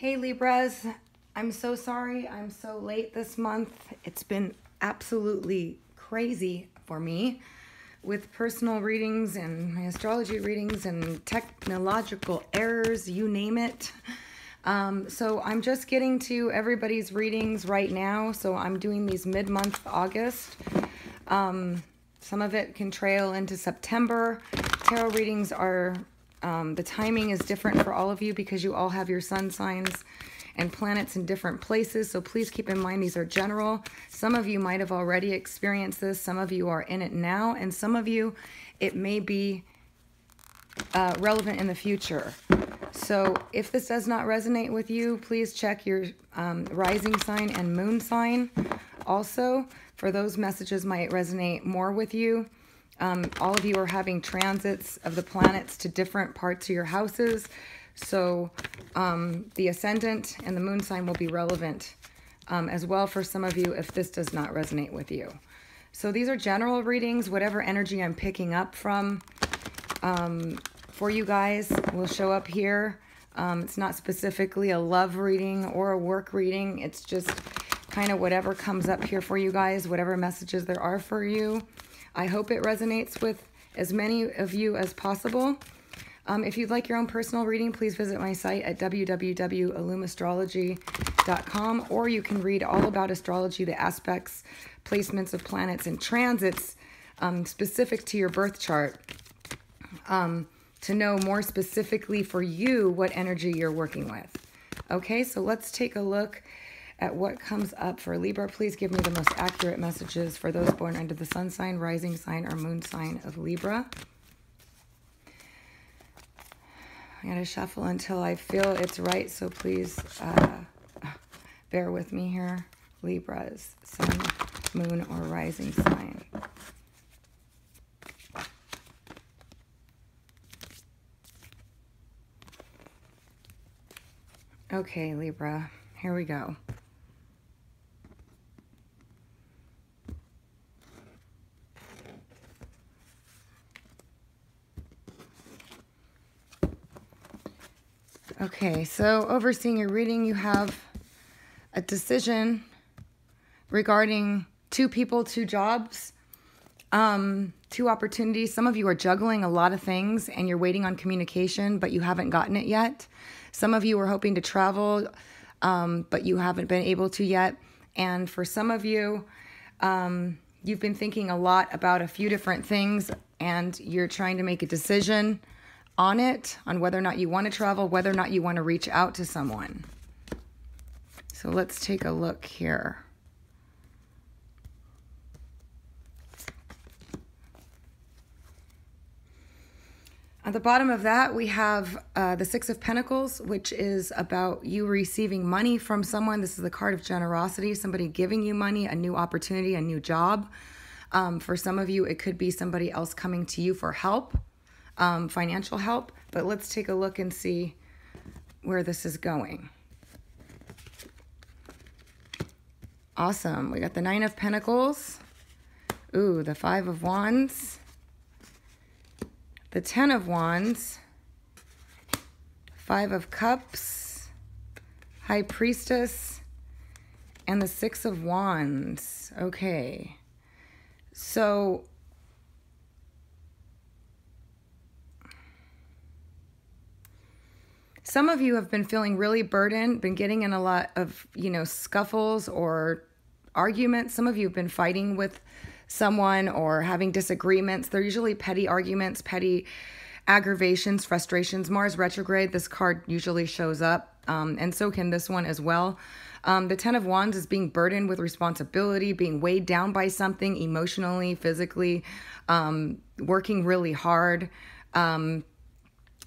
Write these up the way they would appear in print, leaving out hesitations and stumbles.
Hey Libras, I'm so sorry I'm so late this month. It's been absolutely crazy for me with personal readings and my astrology readings and technological errors, you name it. So I'm just getting to everybody's readings right now. So I'm doing these mid-month August. Some of it can trail into September. Tarot readings are, the timing is different for all of you because you all have your sun signs and planets in different places. So please keep in mind these are general. Some of you might have already experienced this. Some of you are in it now. And some of you, it may be relevant in the future. So if this does not resonate with you, please check your rising sign and moon sign. Also, for those messages might resonate more with you. All of you are having transits of the planets to different parts of your houses. So the ascendant and the moon sign will be relevant as well for some of you if this does not resonate with you. So these are general readings. Whatever energy I'm picking up from for you guys will show up here. It's not specifically a love reading or a work reading. It's just kind of whatever comes up here for you guys, whatever messages there are for you. I hope it resonates with as many of you as possible. If you'd like your own personal reading, please visit my site at www.illumastrology.com, or you can read all about astrology, the aspects, placements of planets, and transits specific to your birth chart to know more specifically for you what energy you're working with. Okay, so let's take a look at what comes up for Libra. Please give me the most accurate messages for those born under the sun sign, rising sign, or moon sign of Libra. I gotta shuffle until I feel it's right, so please bear with me here. Libra's sun, moon, or rising sign. Okay, Libra, here we go. Okay, so overseeing your reading, you have a decision regarding two people, two jobs, two opportunities. Some of you are juggling a lot of things and you're waiting on communication, but you haven't gotten it yet. Some of you are hoping to travel, but you haven't been able to yet. And for some of you, you've been thinking a lot about a few different things and you're trying to make a decision on it, on whether or not you want to travel, whether or not you want to reach out to someone. So let's take a look here. At the bottom of that, we have the Six of Pentacles, which is about you receiving money from someone. This is the card of generosity, somebody giving you money, a new opportunity, a new job. For some of you, it could be somebody else coming to you for help. Financial help, but let's take a look and see where this is going. Awesome. We got the Nine of Pentacles. Ooh, the Five of Wands. The Ten of Wands. Five of Cups. High Priestess. And the Six of Wands. Okay. So some of you have been feeling really burdened, been getting in a lot of, scuffles or arguments. Some of you have been fighting with someone or having disagreements. They're usually petty arguments, petty aggravations, frustrations. Mars retrograde, this card usually shows up, and so can this one as well. The Ten of Wands is being burdened with responsibility, being weighed down by something emotionally, physically, working really hard,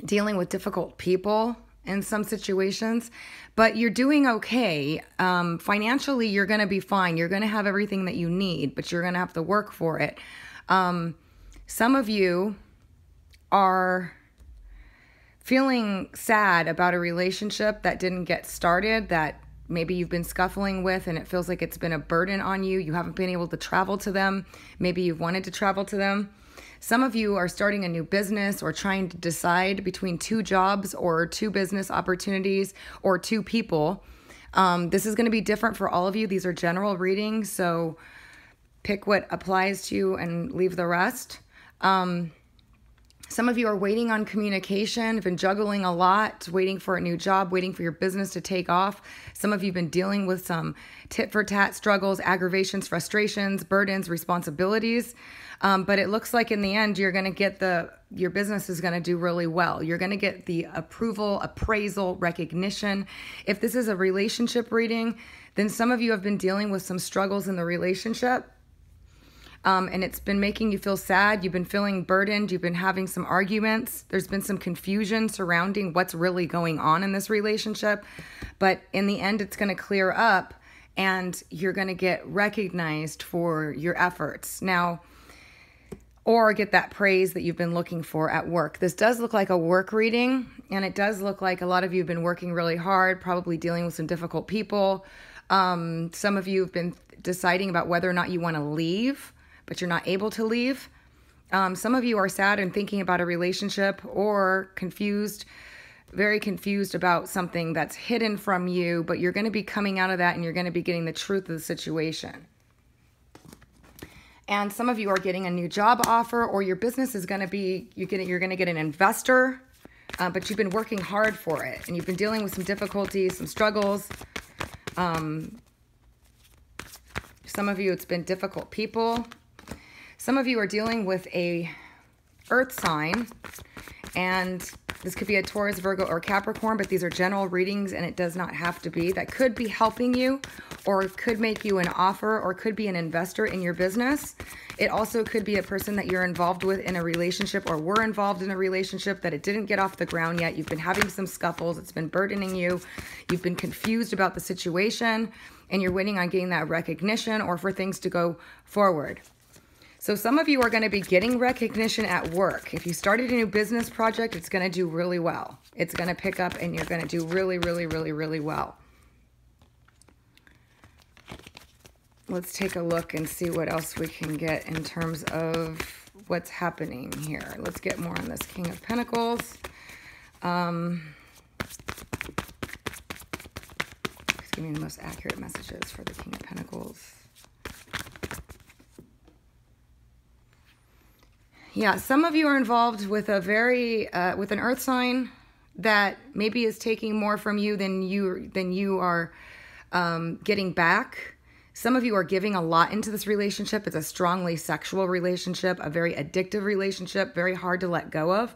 dealing with difficult people in some situations, but you're doing okay. Financially, you're going to be fine. You're going to have everything that you need, but you're going to have to work for it. Some of you are feeling sad about a relationship that didn't get started, that maybe you've been scuffling with and it feels like it's been a burden on you. You haven't been able to travel to them. Maybe you've wanted to travel to them. Some of you are starting a new business or trying to decide between 2 jobs or 2 business opportunities or 2 people. This is going to be different for all of you. These are general readings, so pick what applies to you and leave the rest. Some of you are waiting on communication, have been juggling a lot, waiting for a new job, waiting for your business to take off. Some of you have been dealing with some tit-for-tat struggles, aggravations, frustrations, burdens, responsibilities. But it looks like in the end, you're going to get your business is going to do really well. You're going to get the approval, appraisal, recognition. If this is a relationship reading, then some of you have been dealing with some struggles in the relationship. And it's been making you feel sad. You've been feeling burdened. You've been having some arguments. There's been some confusion surrounding what's really going on in this relationship. But in the end, it's going to clear up and you're going to get recognized for your efforts. Now, or get that praise that you've been looking for at work. This does look like a work reading, and it does look like a lot of you have been working really hard, probably dealing with some difficult people. Some of you have been deciding about whether or not you want to leave, but you're not able to leave. Some of you are sad and thinking about a relationship or confused, very confused about something that's hidden from you, but you're going to be coming out of that and you're going to be getting the truth of the situation. And some of you are getting a new job offer, or your business is going to be, you're going to get an investor, but you've been working hard for it and you've been dealing with some difficulties, some struggles. Some of you, it's been difficult people. Some of you are dealing with a earth sign, and this could be a Taurus, Virgo, or Capricorn, but these are general readings and it does not have to be. That could be helping you, or could make you an offer, or could be an investor in your business. It also could be a person that you're involved with in a relationship, or were involved in a relationship that it didn't get off the ground yet. You've been having some scuffles. It's been burdening you. You've been confused about the situation, and you're waiting on getting that recognition or for things to go forward. So some of you are going to be getting recognition at work. If you started a new business project, it's going to do really well. It's going to pick up and you're going to do really, really, really, really well. Let's take a look and see what else we can get in terms of what's happening here. Let's get more on this King of Pentacles. Please give me the most accurate messages for the King of Pentacles. Yeah, some of you are involved with a with an earth sign that maybe is taking more from you than you are getting back. Some of you are giving a lot into this relationship. It's a strongly sexual relationship, a very addictive relationship, very hard to let go of.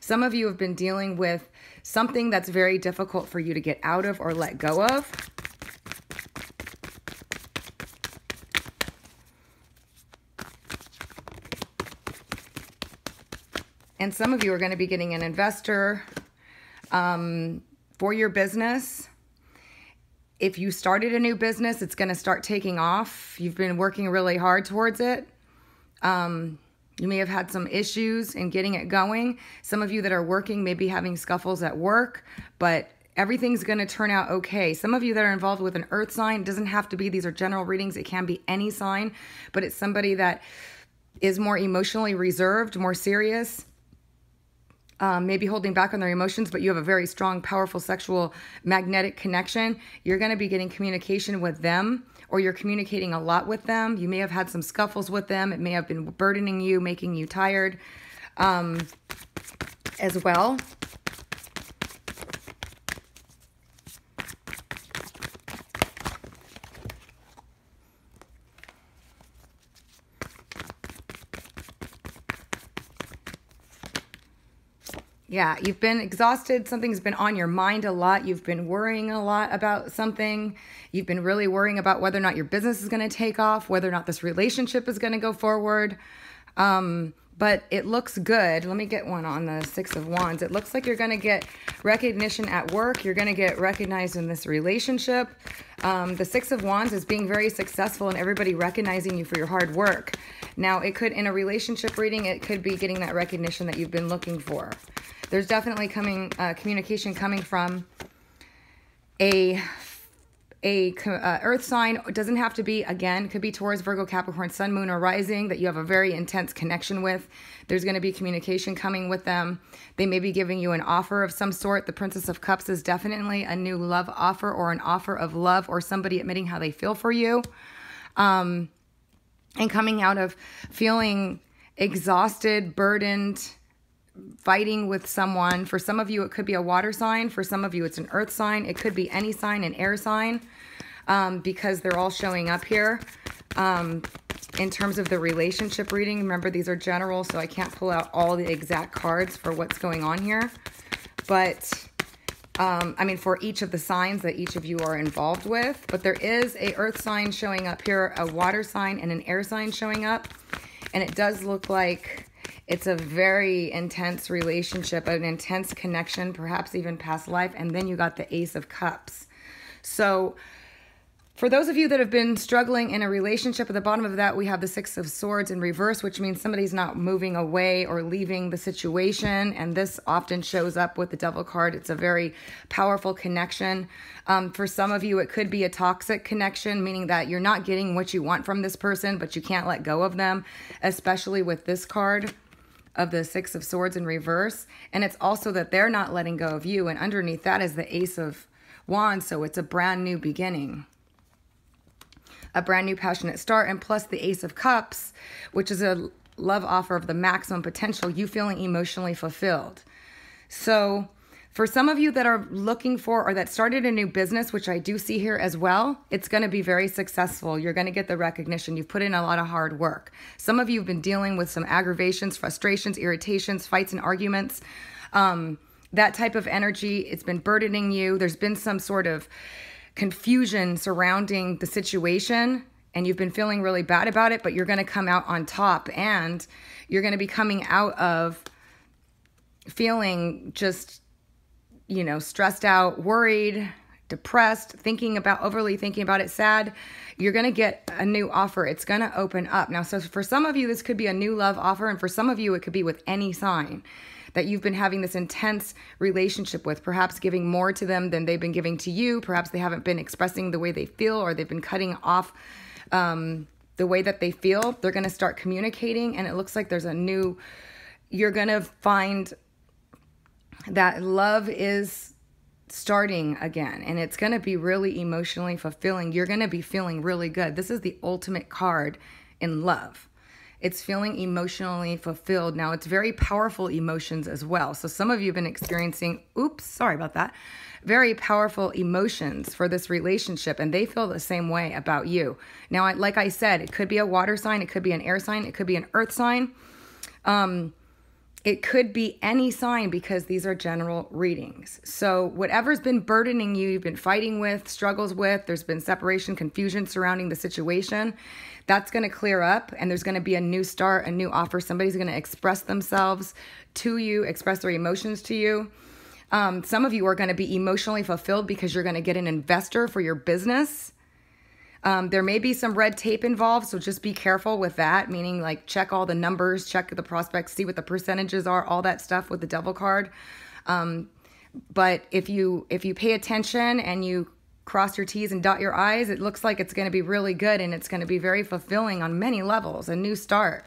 Some of you have been dealing with something that's very difficult for you to get out of or let go of. And some of you are going to be getting an investor for your business. If you started a new business, it's going to start taking off. You've been working really hard towards it. You may have had some issues in getting it going. Some of you that are working may be having scuffles at work, but everything's going to turn out okay. Some of you that are involved with an earth sign, it doesn't have to be, these are general readings. It can be any sign, but it's somebody that is more emotionally reserved, more serious. Maybe holding back on their emotions, but you have a very strong, powerful sexual magnetic connection. You're going to be getting communication with them, or you're communicating a lot with them. You may have had some scuffles with them. It may have been burdening you, making you tired as well. Yeah, you've been exhausted. Something's been on your mind a lot. You've been worrying a lot about something. You've been really worrying about whether or not your business is going to take off, whether or not this relationship is going to go forward. But it looks good. Let me get one on the Six of Wands. It looks like you're going to get recognition at work. You're going to get recognized in this relationship. The Six of Wands is being very successful and everybody recognizing you for your hard work. Now, it could, in a relationship reading, it could be getting that recognition that you've been looking for. There's definitely communication coming from a earth sign. It doesn't have to be, again, it could be Taurus, Virgo, Capricorn, Sun, Moon, or Rising that you have a very intense connection with. There's going to be communication coming with them. They may be giving you an offer of some sort. The Princess of Cups is definitely a new love offer, or an offer of love, or somebody admitting how they feel for you. And coming out of feeling exhausted, burdened, fighting with someone. For some of you, it could be a water sign. For some of you, it's an earth sign. It could be any sign, an air sign, because they're all showing up here. In terms of the relationship reading, remember, these are general, so I can't pull out all the exact cards for what's going on here. But, I mean, for each of the signs that each of you are involved with. But there is a earth sign showing up here, a water sign, and an air sign showing up. And it does look like it's a very intense relationship, an intense connection, perhaps even past life. And then you got the Ace of Cups. So for those of you that have been struggling in a relationship, at the bottom of that, we have the Six of Swords in reverse, which means somebody's not moving away or leaving the situation. And this often shows up with the Devil card. It's a very powerful connection. For some of you, it could be a toxic connection, meaning that you're not getting what you want from this person, but you can't let go of them, especially with this card of the Six of Swords in reverse. And it's also that they're not letting go of you. And underneath that is the Ace of Wands. So it's a brand new beginning, a brand new passionate start. And plus the Ace of Cups, which is a love offer of the maximum potential, you feeling emotionally fulfilled. So for some of you that are looking for, or that started a new business, which I do see here as well, it's going to be very successful. You're going to get the recognition. You've put in a lot of hard work. Some of you have been dealing with some aggravations, frustrations, irritations, fights and arguments. That type of energy, it's been burdening you. There's been some sort of confusion surrounding the situation, and you've been feeling really bad about it, but you're going to come out on top, and you're going to be coming out of feeling just, you know, stressed out, worried, depressed, overly thinking about it, sad. You're going to get a new offer. It's going to open up. Now, so for some of you, this could be a new love offer. And for some of you, it could be with any sign that you've been having this intense relationship with, perhaps giving more to them than they've been giving to you. Perhaps they haven't been expressing the way they feel, or they've been cutting off the way that they feel. They're going to start communicating, and it looks like there's you're going to find that love is starting again, and it's going to be really emotionally fulfilling. You're going to be feeling really good. This is the ultimate card in love. It's feeling emotionally fulfilled. Now, it's very powerful emotions as well. So some of you have been experiencing, very powerful emotions for this relationship, and they feel the same way about you. Now, like I said, it could be a water sign, it could be an air sign, it could be an earth sign. It could be any sign, because these are general readings. So whatever's been burdening you, you've been fighting with, struggles with, there's been separation, confusion surrounding the situation, that's going to clear up, and there's going to be a new start, a new offer. Somebody's going to express themselves to you, express their emotions to you. Some of you are going to be emotionally fulfilled because you're going to get an investor for your business. There may be some red tape involved, so just be careful with that, meaning like check all the numbers, check the prospects, see what the percentages are, all that stuff with the Devil card. But if you pay attention and you cross your T's and dot your I's, it looks like it's going to be really good, and it's going to be very fulfilling on many levels, a new start.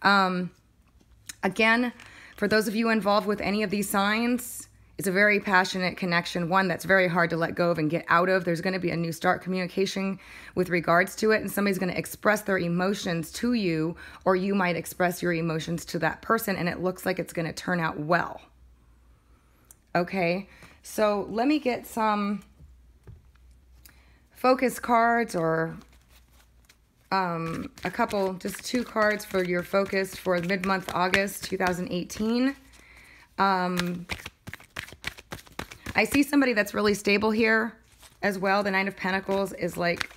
Again, for those of you involved with any of these signs, it's a very passionate connection, one that's very hard to let go of and get out of. There's going to be a new start, communication with regards to it, and somebody's going to express their emotions to you, or you might express your emotions to that person, and it looks like it's going to turn out well. Okay, so let me get some focus cards, or a couple, just 2 cards for your focus for mid-month August 2018. I see somebody that's really stable here as well. The Nine of Pentacles is like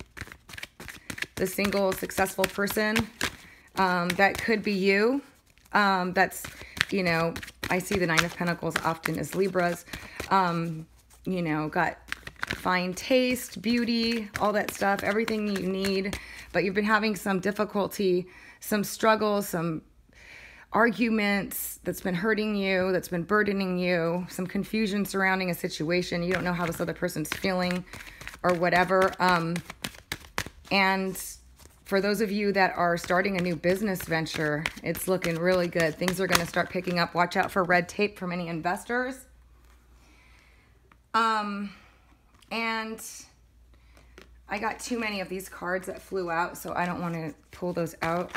the single successful person. That could be you. That's, you know, I see the Nine of Pentacles often as Libras. You know, got fine taste, beauty, all that stuff, everything you need. But you've been having some difficulty, some struggles, some arguments that's been hurting you, that's been burdening you, some confusion surrounding a situation. You don't know how this other person's feeling. or whatever. And for those of you that are starting a new business venture, it's looking really good. Things are going to start picking up. Watch out for red tape from any investors. And I got too many of these cards that flew out, so I don't want to pull those out.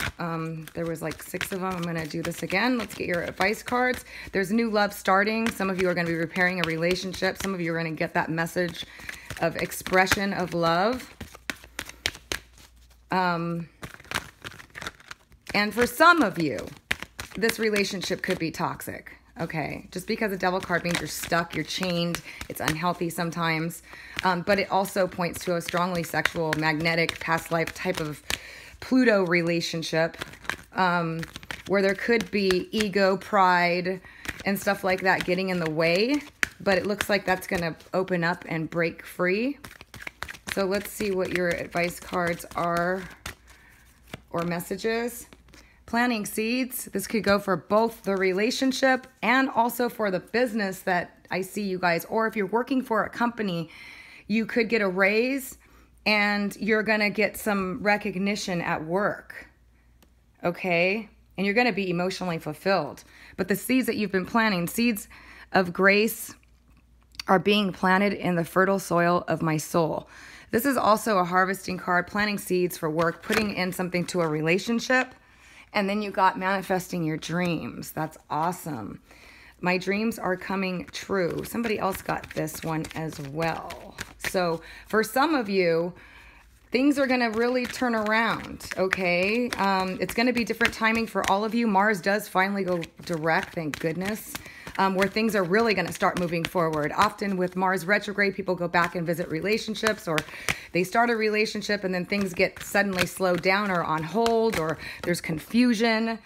There was like 6 of them. I'm going to do this again. Let's get your advice cards. There's new love starting. Some of you are going to be repairing a relationship. Some of you are going to get that message of expression of love. And for some of you, this relationship could be toxic. Okay, just because the devil card means you're stuck, you're chained, it's unhealthy sometimes. But it also points to a strongly sexual, magnetic, past life type of Pluto relationship, where there could be ego, pride, and stuff like that getting in the way. But it looks like that's going to open up and break free. So let's see what your advice cards are or messages. Planting seeds. This could go for both the relationship and also for the business that I see you guys. Or if you're working for a company, you could get a raise and you're going to get some recognition at work. Okay? And you're going to be emotionally fulfilled. But the seeds that you've been planting, seeds of grace, are being planted in the fertile soil of my soul. This is also a harvesting card, planting seeds for work, putting in something to a relationship. And then you got manifesting your dreams. That's awesome. My dreams are coming true. Somebody else got this one as well. So for some of you, things are going to really turn around, okay? It's going to be different timing for all of you. Mars does finally go direct, thank goodness, where things are really going to start moving forward. Often with Mars retrograde, people go back and visit relationships, or they start a relationship and then things get suddenly slowed down or on hold, or there's confusion,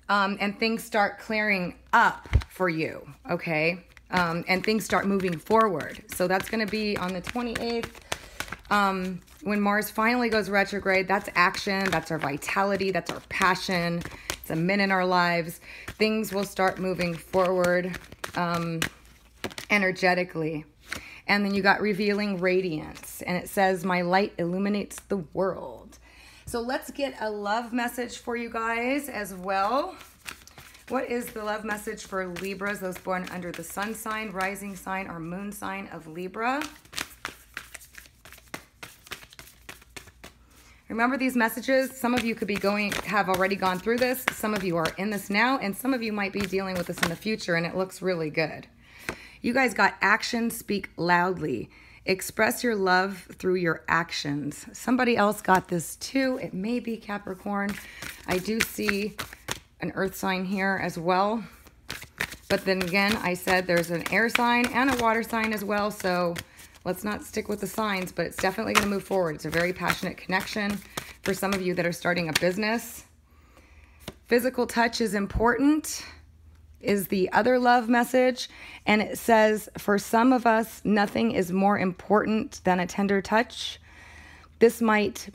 and things start clearing up for you, okay? And things start moving forward. So that's going to be on the 28th. When Mars finally goes retrograde, that's action, that's our vitality, that's our passion. It's a min in our lives. Things will start moving forward energetically. And then you got revealing radiance. And it says, my light illuminates the world. So let's get a love message for you guys as well. What is the love message for Libras, those born under the sun sign, rising sign, or moon sign of Libra? Remember these messages. Some of you could be have already gone through this. Some of you are in this now, and some of you might be dealing with this in the future, and it looks really good. You guys got action, speak loudly. Express your love through your actions. Somebody else got this too. It may be Capricorn. I do see an earth sign here as well. But then again, I said there's an air sign and a water sign as well, so let's not stick with the signs, but it's definitely going to move forward. It's a very passionate connection for some of you that are starting a business. Physical touch is important, is the other love message. And it says, for some of us, nothing is more important than a tender touch. This might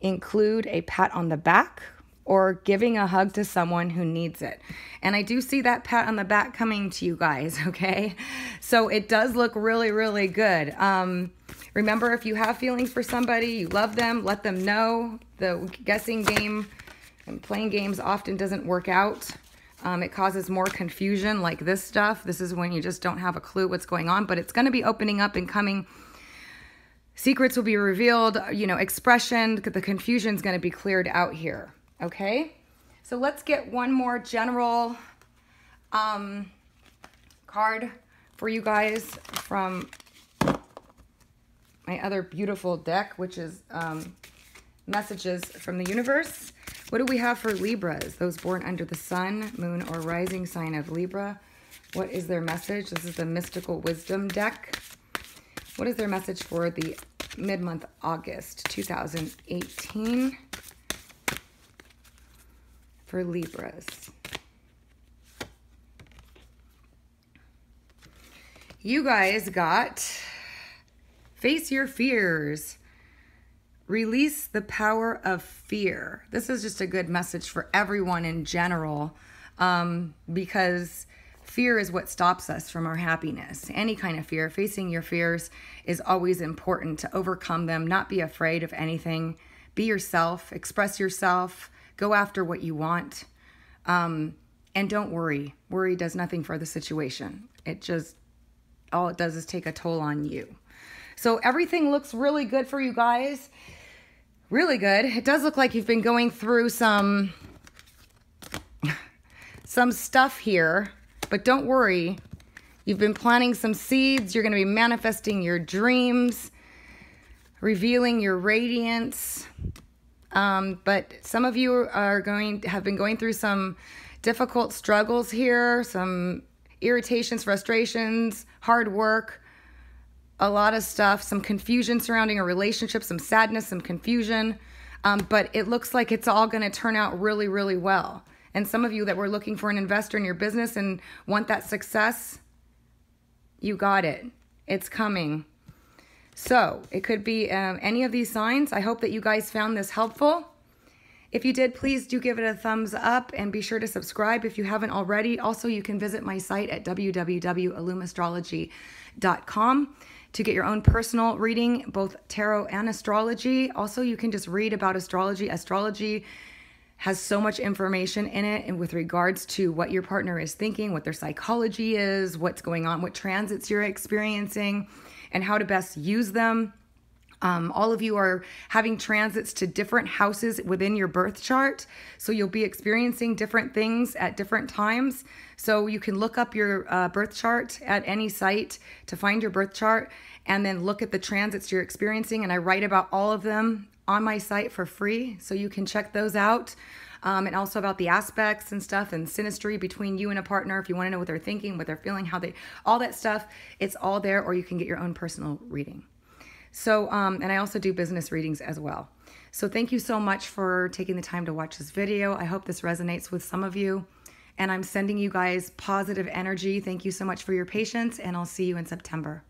include a pat on the back or giving a hug to someone who needs it. And I do see that pat on the back coming to you guys, okay? So it does look really, really good. Remember, if you have feelings for somebody, you love them, let them know. The guessing game and playing games often doesn't work out. It causes more confusion like this stuff. This is when you just don't have a clue what's going on, but it's going to be opening up and coming. Secrets will be revealed, you know, expression, the confusion is going to be cleared out here. Okay, so let's get one more general card for you guys from my other beautiful deck, which is messages from the universe. What do we have for Libras, those born under the sun, moon, or rising sign of Libra? What is their message? This is the Mystical Wisdom deck. What is their message for the mid-month August 2018? For Libras. You guys got face your fears. Release the power of fear. This is just a good message for everyone in general, because fear is what stops us from our happiness. Any kind of fear, facing your fears is always important to overcome them, not be afraid of anything. Be yourself, express yourself, go after what you want. And don't worry. Worry does nothing for the situation. All it does is take a toll on you. So everything looks really good for you guys. Really good. It does look like you've been going through some stuff here, but don't worry. You've been planting some seeds. You're going to be manifesting your dreams, revealing your radiance. But some of you have been going through some difficult struggles here, some irritations, frustrations, hard work, a lot of stuff, some confusion surrounding a relationship, some sadness, some confusion. But it looks like it's all going to turn out really, really well. And some of you that were looking for an investor in your business and want that success, you got it. It's coming. So it could be any of these signs. I hope that you guys found this helpful. If you did, please do give it a thumbs up and be sure to subscribe if you haven't already. Also, you can visit my site at www.illumastrology.com to get your own personal reading, both tarot and astrology. Also, you can just read about astrology. Astrology has so much information in it and with regards to what your partner is thinking, what their psychology is, what's going on, what transits you're experiencing, and how to best use them. All of you are having transits to different houses within your birth chart. So you'll be experiencing different things at different times. So you can look up your birth chart at any site to find your birth chart and then look at the transits you're experiencing. And I write about all of them on my site for free. So you can check those out. And also about the aspects and stuff and synastry between you and a partner. If you want to know what they're thinking, what they're feeling, all that stuff, it's all there, or you can get your own personal reading. So, and I also do business readings as well. So thank you so much for taking the time to watch this video. I hope this resonates with some of you. And I'm sending you guys positive energy. Thank you so much for your patience, and I'll see you in September.